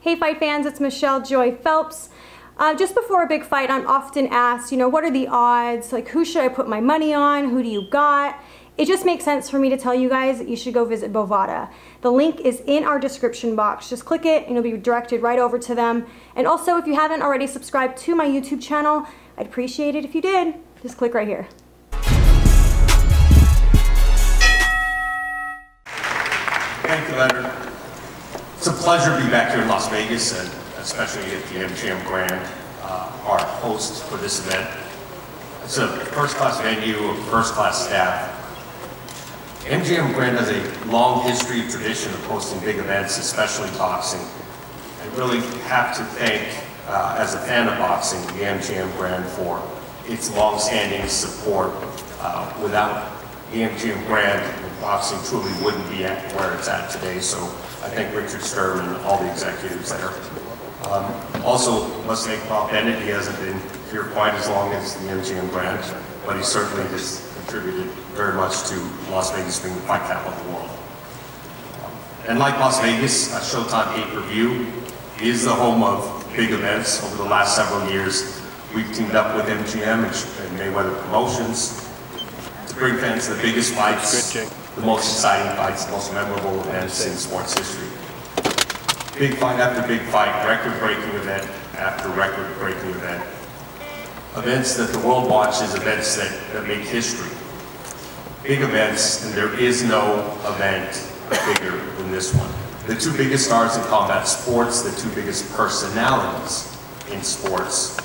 Hey fight fans, it's Michelle Joy Phelps. Just before a big fight, I'm often asked, what are the odds? Like, who should I put my money on? Who do you got? It just makes sense for me to tell you guys that you should go visit Bovada. The link is in our description box. Just click it and you'll be directed right over to them. And also, if you haven't already subscribed to my YouTube channel, I'd appreciate it if you did. Just click right here. Thank you, Leonard. It's a pleasure to be back here in Las Vegas, and especially at the MGM Grand, our host for this event. It's a first-class venue, a first-class staff. MGM Grand has a long history and tradition of hosting big events, especially boxing. I really have to thank, as a fan of boxing, the MGM Grand for its long-standing support. Without the MGM Grand, boxing truly wouldn't be at where it's at today. So I thank Richard Sturm and all the executives there. Also, must thank Bob Bennett. He hasn't been here quite as long as the MGM Grand, but he certainly has contributed very much to Las Vegas being the fight capital of the world. And like Las Vegas, Showtime pay-per-view is the home of big events. Over the last several years, we've teamed up with MGM and Mayweather Promotions to bring fans to the biggest fights, the most exciting fights, the most memorable events in sports history. Big fight after big fight, record-breaking event after record-breaking event. Events that the world watches, events that make history. Big events, and there is no event bigger than this one. The two biggest stars in combat sports, the two biggest personalities in sports,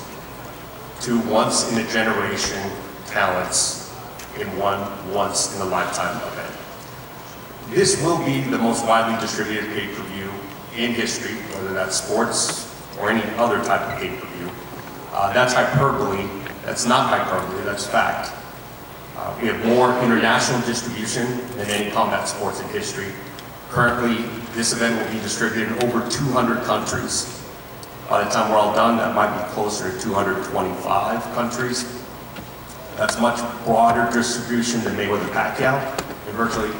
two once-in-a-generation talents in one once-in-a-lifetime event. This will be the most widely distributed pay-per-view in history, whether that's sports or any other type of pay-per-view. That's hyperbole. That's not hyperbole, that's fact. We have more international distribution than any combat sports in history. Currently, this event will be distributed in over 200 countries. By the time we're all done, that might be closer to 225 countries. That's much broader distribution than Mayweather-Pacquiao and virtually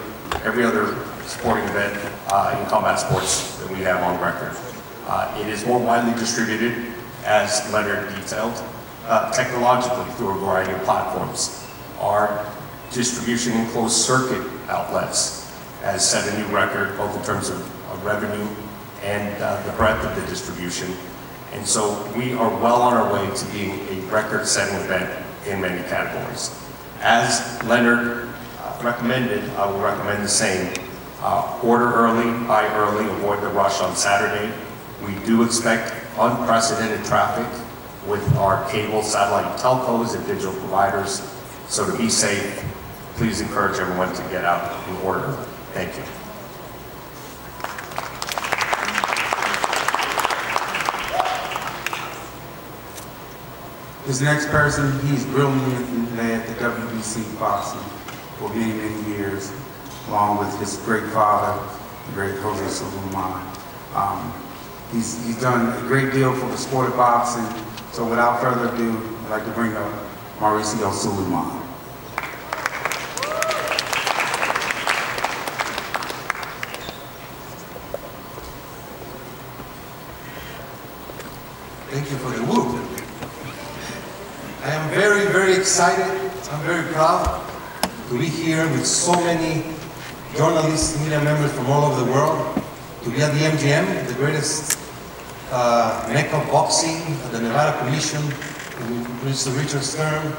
every other sporting event in combat sports that we have on record. It is more widely distributed, as Leonard detailed, technologically through a variety of platforms. Our distribution in closed circuit outlets has set a new record, both in terms of revenue and the breadth of the distribution. And so we are well on our way to being a record-setting event in many categories. As Leonard recommended, I will recommend the same. Order early, buy early, avoid the rush on Saturday. We do expect unprecedented traffic with our cable, satellite, telcos, and digital providers. So to be safe, please encourage everyone to get out and order. Thank you. This next person, he's brilliant led the WBC boxing for many, many years, along with his great father, the great Jose Sulaiman. He's done a great deal for the sport of boxing. So without further ado, I'd like to bring up Mauricio Sulaiman. Thank you for the whoop. I am very, very excited. I'm very proud to be here with so many journalists, media members from all over the world, to be at the MGM, the greatest mecca of boxing, the Nevada Commission, with Mr. Richard Sturm,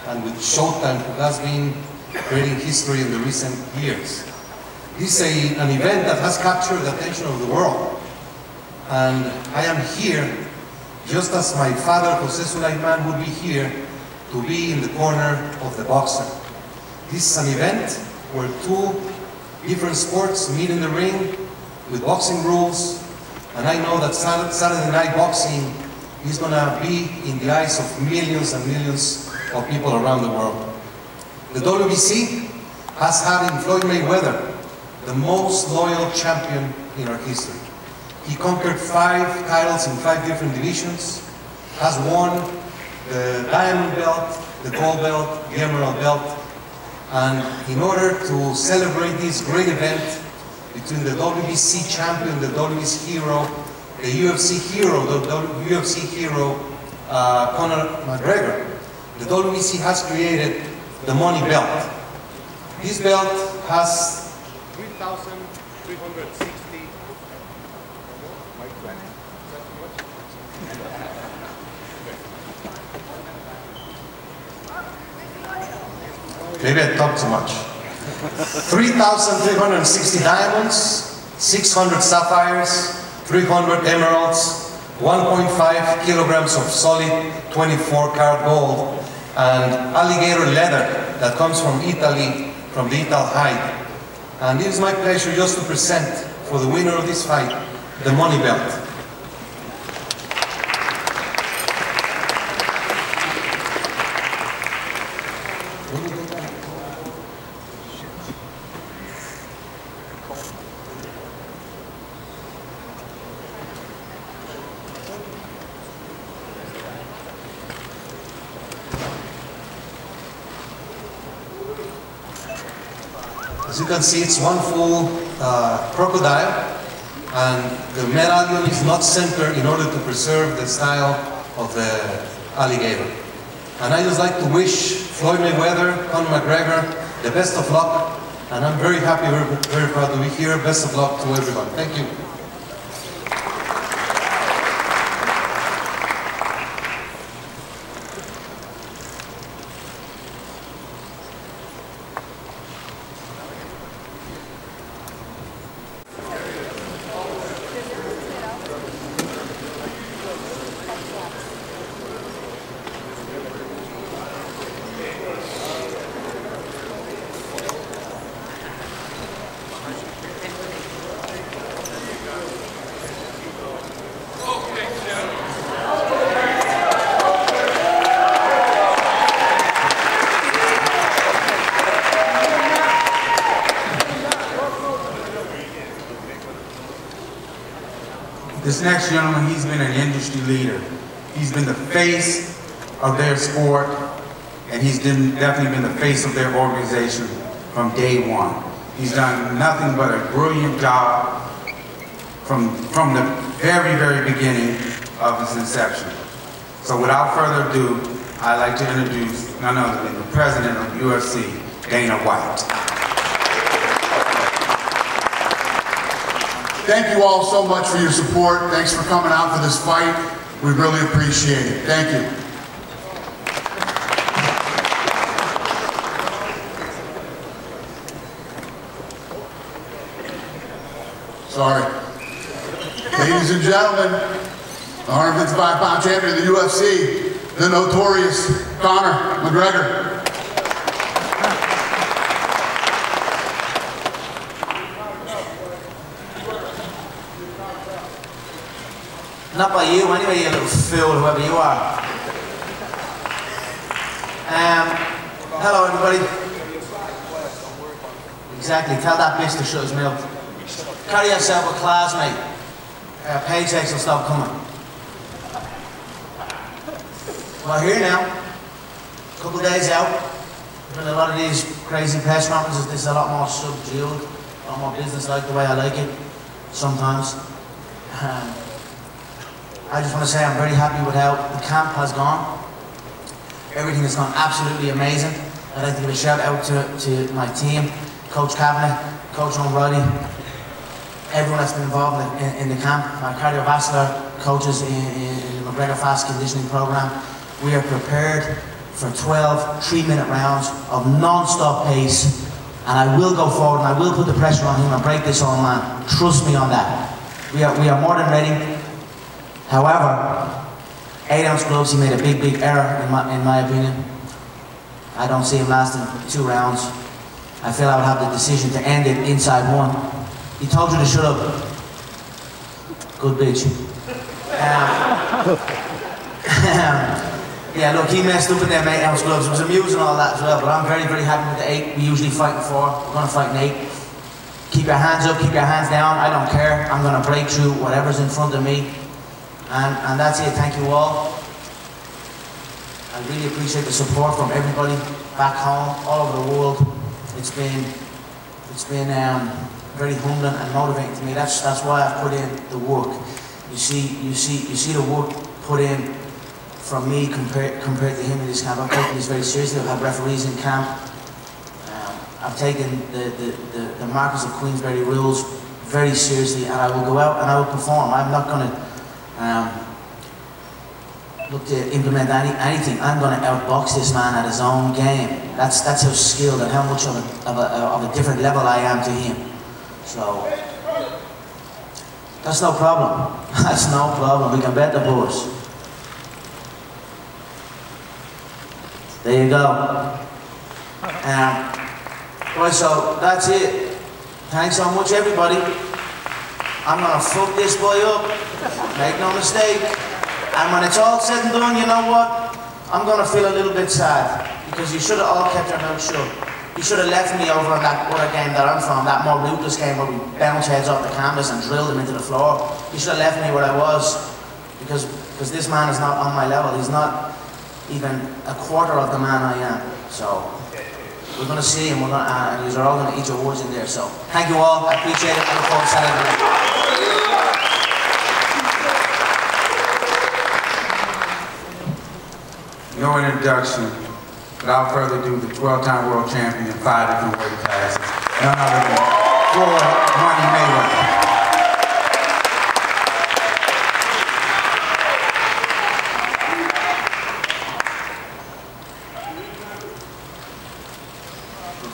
and with Showtime, who has been creating history in the recent years. This is an event that has captured the attention of the world. And I am here just as my father, Jose Sulaiman, would be here to be in the corner of the boxer. This is an event where two different sports meet in the ring with boxing rules, and I know that Saturday night boxing is going to be in the eyes of millions and millions of people around the world. The WBC has had in Floyd Mayweather the most loyal champion in our history. He conquered 5 titles in 5 different divisions, has won the diamond belt, the gold belt, the emerald belt, and in order to celebrate this great event between the WBC champion, the WBC hero, the UFC hero, Conor Mcgregor, the WBC has created the money belt. This belt has 3,360. Maybe I talk too much. 3,360 diamonds, 600 sapphires, 300 emeralds, 1.5 kilograms of solid 24-karat gold, and alligator leather that comes from Italy, from the Ital hide. And it is my pleasure just to present for the winner of this fight, the money belt. As you can see, it's one full crocodile, and the medallion is not centered in order to preserve the style of the alligator. And I just like to wish Floyd Mayweather, Conor Mcgregor, the best of luck, and I'm very happy, very proud to be here. Best of luck to everyone. Thank you. This next gentleman, he's been an industry leader. He's been the face of their sport, and he's definitely been the face of their organization from day one. He's done nothing but a brilliant job from the very, very beginning of his inception. So without further ado, I'd like to introduce none other than the president of UFC, Dana White. Thank you all so much for your support. Thanks for coming out for this fight. We really appreciate it. Thank you. Sorry. Ladies and gentlemen, the 155-pound champion of the UFC, the notorious Conor McGregor. Not by you, anyway, you little fool, whoever you are. Hello, everybody. Exactly, tell that bitch to shut his mouth. Carry yourself with class, mate. Paychecks will stop coming. Well, here now. A couple of days out. Been a lot of these crazy press conferences. This is a lot more subdued, a lot more business-like, the way I like it, sometimes. I just want to say I'm very happy with how the camp has gone. Everything has gone absolutely amazing. I'd like to give a shout out to my team, Coach Kavanagh, Coach O'Reilly, everyone that's been involved in the camp, my cardiovascular coaches in the McGregor Fast Conditioning Program. We are prepared for 12 3-minute rounds of non-stop pace, and I will go forward and I will put the pressure on him and break this old man. Trust me on that. We are more than ready. However, 8-ounce gloves, he made a big error in my opinion. I don't see him lasting 2 rounds. I feel I would have the decision to end it inside 1. He told you to shut up. Good bitch. Yeah, look, he messed up in them 8-ounce gloves. It was amusing all that as well, but I'm very happy with the 8. We usually fight in 4. We're going to fight in 8. Keep your hands up, keep your hands down. I don't care. I'm going to break through whatever's in front of me. And that's it. Thank you all. I really appreciate the support from everybody back home, all over the world. It's been very humbling and motivating to me. That's why I've put in the work. You see the work put in from me compared to him in this camp. I'm taking this very seriously. I've had referees in camp. I've taken the Marquis of Queensberry rules very seriously, and I will go out and I will perform. I'm not going to look to implement anything. I'm going to outbox this man at his own game. That's how skilled and how much of a different level I am to him. So that's no problem. That's no problem. We can bet the boys. There you go. Right, so that's it. Thanks so much, everybody. I'm gonna fuck this boy up. Make no mistake. And when it's all said and done, you know what? I'm gonna feel a little bit sad because you should have all kept your mouth shut. You should have left me over on that other game that I'm from, that more ruthless game where we bounce heads off the canvas and drilled them into the floor. You should have left me where I was because this man is not on my level. He's not even a quarter of the man I am. So we're going to see him, and you're all going to eat your words in there. So thank you all. I appreciate it. I look forward to Saturday. No introduction. Without further ado, the 12-time world champion in 5 different weight classes, none other than Floyd Mayweather.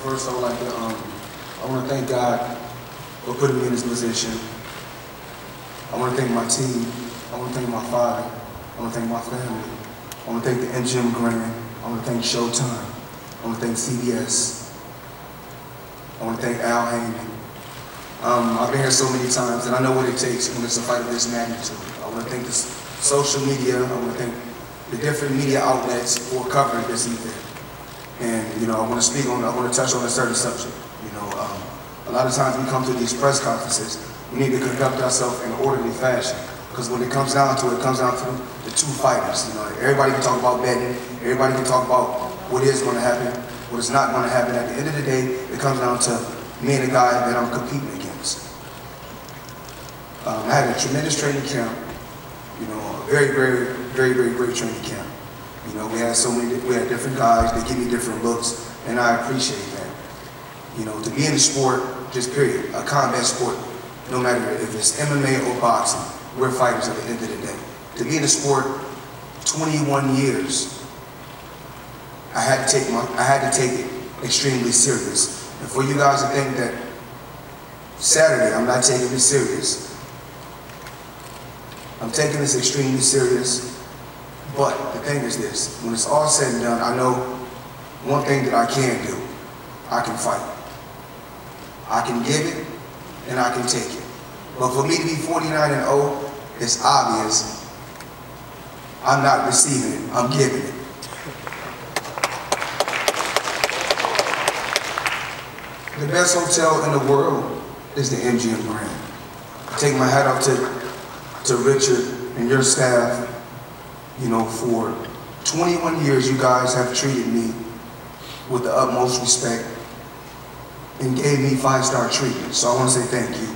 First, I would like to, I want to thank God for putting me in this position. I want to thank my team. I want to thank my father. I want to thank my family. I want to thank the MGM Grand. I want to thank Showtime. I want to thank CBS. I want to thank Al Heyman. I've been here so many times, and I know what it takes when it's a fight of this magnitude. I want to thank the social media. I want to thank the different media outlets for covering this event. And, you know, I want to touch on a certain subject. You know, a lot of times we come to these press conferences, we need to conduct ourselves in an orderly fashion. Because when it comes down to it, it comes down to the two fighters. You know, everybody can talk about betting, everybody can talk about what is going to happen, what is not going to happen. At the end of the day, it comes down to me and the guy that I'm competing against. I had a tremendous training camp, you know, a very, very, very, very great training camp. You know, we had different guys, they give me different looks, and I appreciate that. You know, to be in the sport, just period, a combat sport, no matter if it's MMA or boxing, we're fighters at the end of the day. To be in the sport 21 years, I had to take it extremely serious. And for you guys to think that Saturday I'm not taking this serious, I'm taking this extremely serious. But the thing is this, when it's all said and done, I know one thing that I can do. I can fight. I can give it, and I can take it. But for me to be 49-0, it's obvious I'm not receiving it, I'm giving it. The best hotel in the world is the MGM Grand. I take my hat off to Richard and your staff. You know, for 21 years, you guys have treated me with the utmost respect and gave me 5-star treatment. So I want to say thank you.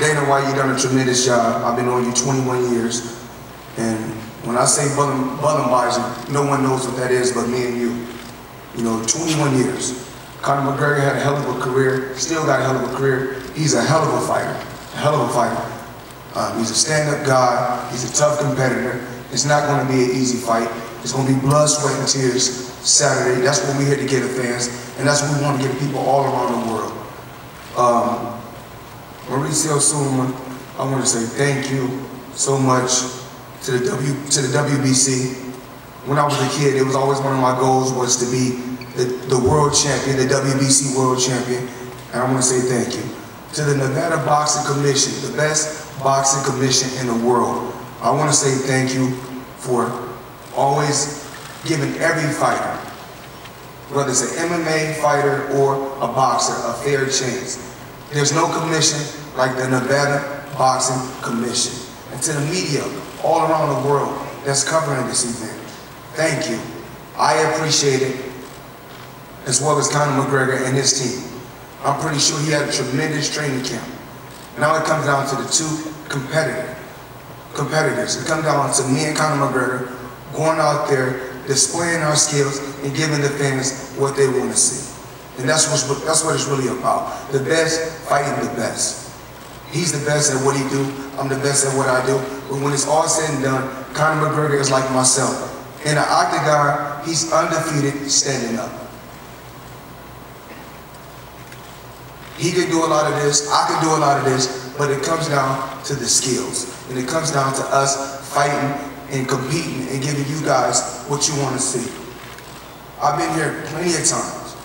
Dana White, you've done a tremendous job. I've been on you 21 years. And when I say Budweiser, no one knows what that is but me and you. You know, 21 years. Conor Mcgregor had a hell of a career, still got a hell of a career. He's a hell of a fighter, He's a stand-up guy, he's a tough competitor. It's not going to be an easy fight. It's going to be blood, sweat, and tears Saturday. That's what we're here to give the fans, and that's what we want to give people all around the world. Mauricio Sulaiman, I want to say thank you so much to the WBC. When I was a kid, it was always one of my goals was to be the world champion, the WBC world champion, and I want to say thank you. To the Nevada Boxing Commission, the best boxing commission in the world, I want to say thank you for always giving every fighter, whether it's an MMA fighter or a boxer, a fair chance. There's no commission like the Nevada Boxing Commission. And to the media all around the world that's covering this event, thank you. I appreciate it, as well as Conor McGregor and his team. I'm pretty sure he had a tremendous training camp. Now it comes down to the two competitors. It comes down to me and Conor McGregor going out there, displaying our skills, and giving the fans what they want to see. And that's what it's really about. The best fighting the best. He's the best at what he do. I'm the best at what I do. But when it's all said and done, Conor McGregor is like myself. In the octagon, he's undefeated standing up. He can do a lot of this, I can do a lot of this, but it comes down to the skills. And it comes down to us fighting and competing and giving you guys what you want to see. I've been here plenty of times.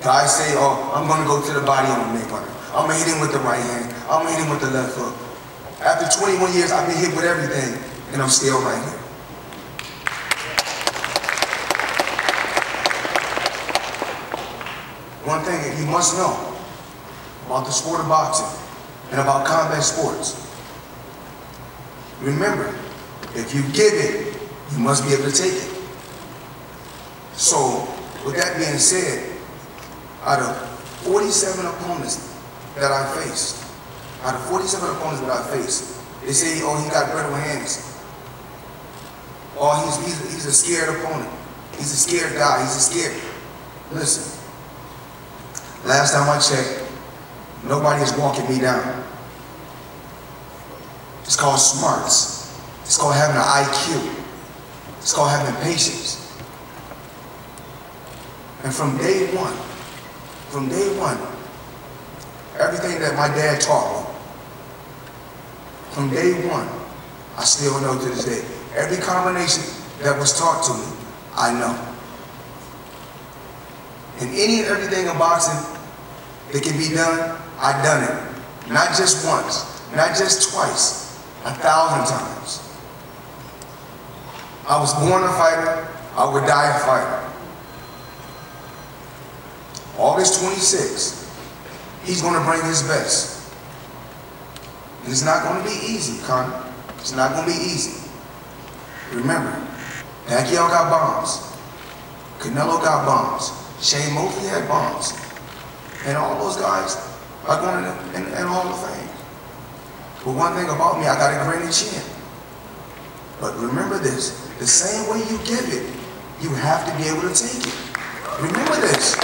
Guys say, oh, I'm going to go to the body on Mayweather. I'm going to hit him with the right hand. I'm going to hit him with the left hook. After 21 years, I've been hit with everything, and I'm still right here. One thing that you must know about the sport of boxing and about combat sports. Remember, if you give it, you must be able to take it. So, with that being said, out of 47 opponents that I faced, they say, oh, he got brittle hands. Oh, he's a scared opponent. He's a scared guy. He's a scared. Listen. Last time I checked, nobody is walking me down. It's called smarts. It's called having an IQ. It's called having patience. And from day one, everything that my dad taught me, from day one, I still know to this day. Every combination that was taught to me, I know. And any and everything in boxing that can be done, I've done it. Not just once, not just twice, 1,000 times. I was born a fighter, I would die a fighter. August 26th, he's going to bring his best. And it's not going to be easy, Conor. It's not going to be easy. Remember, Pacquiao got bombs. Canelo got bombs. Shane Mosley had bombs. And all those guys are going in Hall of Fame. But one thing about me, I got a granny chin. But remember this, the same way you give it, you have to be able to take it. Remember this.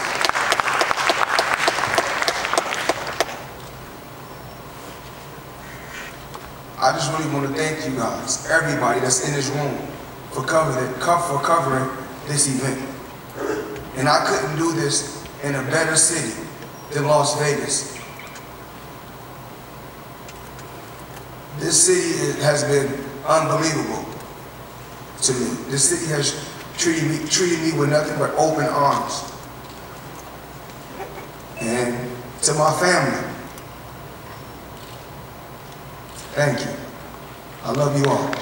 I just really want to thank you guys, everybody that's in this room, for covering this event. And I couldn't do this in a better city than Las Vegas. This city has been unbelievable to me. This city has treated me with nothing but open arms. And to my family, thank you. I love you all.